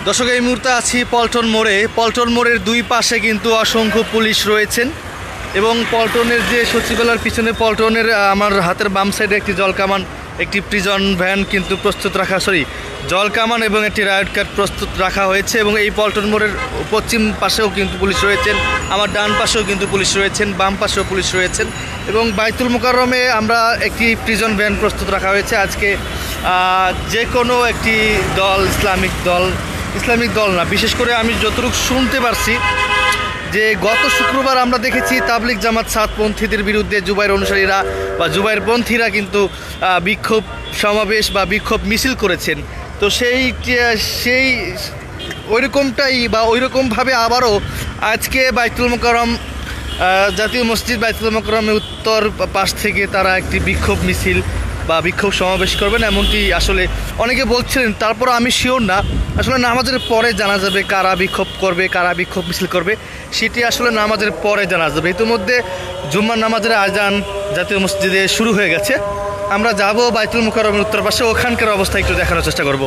দর্শক, এই মুহূর্তে আছি পল্টন মোড়ে। পল্টন মোড়ের দুই পাশে কিন্তু অসংখ্য পুলিশ রয়েছেন এবং পল্টনের যে সচিবালয়ের পিছনে পল্টনের আমার হাতের বাম সাইডে একটি জলকামান, একটি প্রিজন ভ্যান কিন্তু প্রস্তুত রাখা, জলকামান এবং একটি রাইড কার প্রস্তুত রাখা হয়েছে। এবং এই পল্টন মোড়ের পশ্চিম পাশেও কিন্তু পুলিশ রয়েছেন, আমার ডান পাশেও কিন্তু পুলিশ রয়েছেন, বাম পাশেও পুলিশ রয়েছেন। এবং বাইতুল মোকাররমে আমরা একটি প্রিজন ভ্যান প্রস্তুত রাখা হয়েছে। আজকে যে কোনো একটি দল, ইসলামিক দল না, বিশেষ করে আমি যতটুকু শুনতে পারছি যে গত শুক্রবার আমরা দেখেছি তাবলিগ জামাত সাতপন্থীদের বিরুদ্ধে জুবাইর অনুসারীরা বা জুবাইরপন্থীরা কিন্তু বিক্ষোভ সমাবেশ বা বিক্ষোভ মিছিল করেছেন। তো সেই ওইরকমটাই বা ওইরকমভাবে আবারও আজকে বাইতুল মোকাররম জাতীয় মসজিদ বাইতুল মোকাররমের উত্তর পাশ থেকে তারা একটি বিক্ষোভ মিছিল বা বিক্ষোভ সমাবেশ করবেন এমনটি আসলে অনেকে বলছিলেন। তারপর আমি শিওর না, আসলে নামাজের পরে জানা যাবে কারা বিক্ষোভ করবে, কারা বিক্ষোভ মিছিল করবে, সেটি আসলে নামাজের পরে জানা যাবে। ইতিমধ্যে জুম্মার নামাজের আজান জাতীয় মসজিদে শুরু হয়ে গেছে। আমরা যাব বাইতুল মোকাররমের উত্তর পাশে, ওখানকার অবস্থা একটু দেখানোর চেষ্টা করব।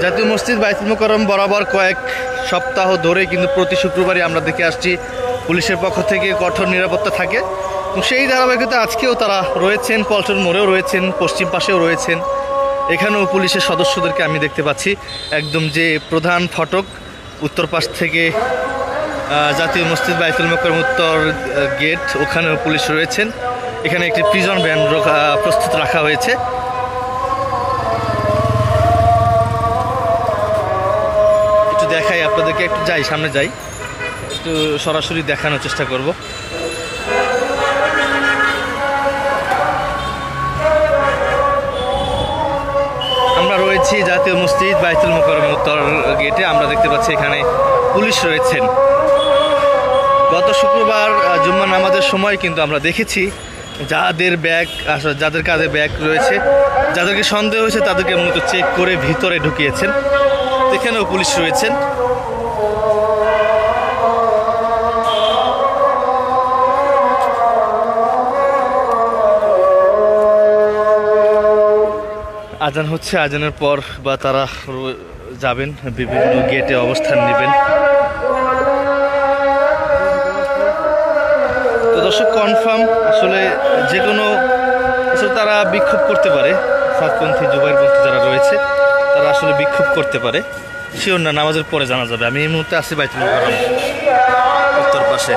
জাতীয় মসজিদ বাইতুল মোকাররম বরাবর কয়েক সপ্তাহ ধরে কিন্তু প্রতি শুক্রবারই আমরা দেখে আসছি পুলিশের পক্ষ থেকে কঠোর নিরাপত্তা থাকে। সেই ধারাবাহিকতা আজকেও তারা রয়েছেন, পল্টন মোড়েও রয়েছেন, পশ্চিম পাশেও রয়েছেন। এখানেও পুলিশের সদস্যদেরকে আমি দেখতে পাচ্ছি। একদম যে প্রধান ফটক উত্তর পাশ থেকে জাতীয় মসজিদ বাইতুল মোকাররম উত্তর গেট, ওখানেও পুলিশ রয়েছেন। এখানে একটি প্রিজন ভ্যান প্রস্তুত রাখা হয়েছে। দেখাই আপনাদেরকে, একটু যাই, সামনে যাই, একটু সরাসরি দেখানোর চেষ্টা করব। আমরা রয়েছি জাতীয় মসজিদ বাইতুল মোকাররম উত্তর গেটে। আমরা দেখতে পাচ্ছি এখানে পুলিশ রয়েছেন। গত শুক্রবার জুম্মা নামাজের সময় কিন্তু আমরা দেখেছি যাদের কাঁধে ব্যাগ রয়েছে, যাদেরকে সন্দেহ হয়েছে তাদেরকে মূলত চেক করে ভিতরে ঢুকিয়েছেন। এখানেও পুলিশ রয়েছেন। আজান হচ্ছে, আজানের পর বা তারা যাবেন, বিভিন্ন গেটে অবস্থান নেবেন। তো দর্শক, কনফার্ম আসলে যে কোনো তারা বিক্ষোভ করতে পারে, সাতপন্থী জুবাইরপন্থী যারা রয়েছে তারা আসলে বিক্ষোভ করতে পারে, শিওর না, নামাজের পরে জানা যাবে। আমি এই মুহূর্তে আছি বাইতুল মোকাররম উত্তর পাশে।